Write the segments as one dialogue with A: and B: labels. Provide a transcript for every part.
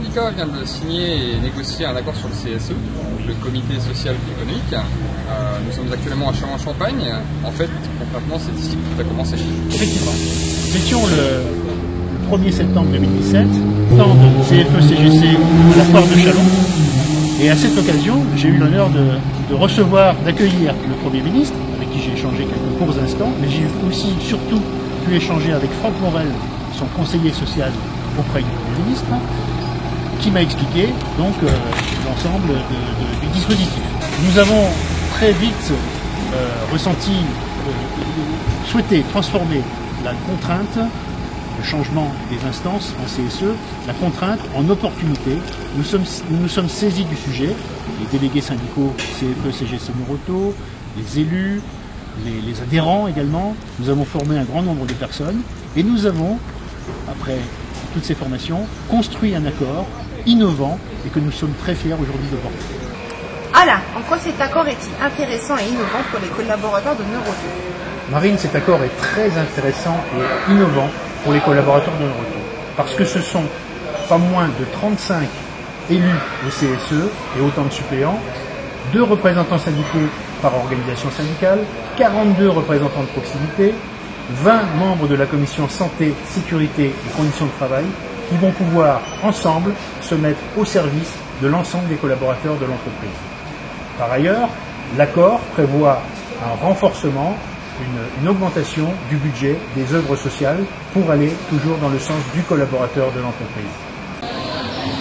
A: syndicat vient de signer et négocier un accord sur le CSE, le comité social et économique. Nous sommes actuellement à Châlons-en-Champagne. En fait, concrètement, c'est ici que tout a commencé.
B: Effectivement. Nous étions le 1er septembre 2017, stand CFE-CGC à la foire de Châlons. Et à cette occasion, j'ai eu l'honneur de recevoir, d'accueillir le Premier ministre, avec qui j'ai échangé quelques courts instants, mais j'ai aussi, surtout, pu échanger avec Franck Morel, son conseiller social auprès du Premier ministre, qui m'a expliqué donc l'ensemble du dispositif. Nous avons très vite souhaité transformer la contrainte, le changement des instances en CSE, la contrainte en opportunité. Nous nous sommes saisis du sujet, les délégués syndicaux CFE, CGC Moroto, les élus, les adhérents également. Nous avons formé un grand nombre de personnes et nous avons, après toutes ces formations, construit un accord innovant et que nous sommes très fiers aujourd'hui de porter.
C: Alain, en quoi cet accord est-il intéressant et innovant pour les collaborateurs de Neuroto?
B: Marine, cet accord est très intéressant et innovant pour les collaborateurs de Neuroto, parce que ce sont pas moins de 35 élus au CSE et autant de suppléants, 2 représentants syndicaux par organisation syndicale, 42 représentants de proximité, 20 membres de la commission santé, sécurité et conditions de travail qui vont pouvoir ensemble se mettre au service de l'ensemble des collaborateurs de l'entreprise. Par ailleurs, l'accord prévoit un renforcement, une augmentation du budget des œuvres sociales pour aller toujours dans le sens du collaborateur de l'entreprise.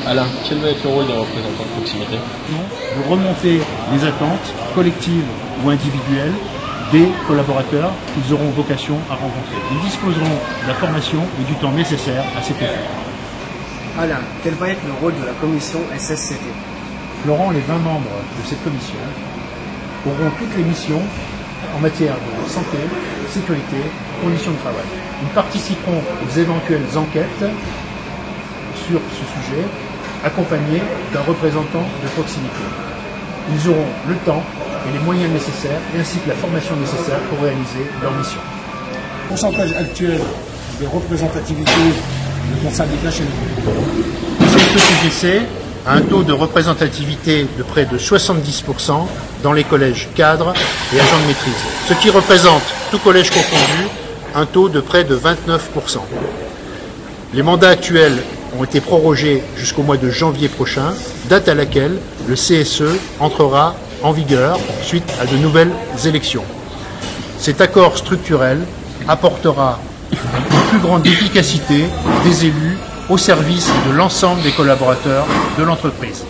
D: Alain, quel va être le rôle des représentants de proximité?
B: De remonter les attentes collectives ou individuelles des collaborateurs qu'ils auront vocation à rencontrer. Ils disposeront de la formation et du temps nécessaire à cet effet.
E: Alain, quel va être le rôle de la commission SSCT?
B: Florent, les 20 membres de cette commission auront toutes les missions en matière de santé, sécurité, conditions de travail. Ils participeront aux éventuelles enquêtes sur ce sujet, accompagnés d'un représentant de proximité. Ils auront le temps et les moyens nécessaires, ainsi que la formation nécessaire pour réaliser leur mission.
F: Le pourcentage actuel des représentativités de ton syndicat chez nous?
B: Le CFE-CGC a un taux de représentativité de près de 70% dans les collèges cadres et agents de maîtrise, ce qui représente, tout collège confondu, un taux de près de 29%. Les mandats actuels ont été prorogés jusqu'au mois de janvier prochain, date à laquelle le CSE entrera en vigueur suite à de nouvelles élections. Cet accord structurel apportera une plus grande efficacité des élus au service de l'ensemble des collaborateurs de l'entreprise.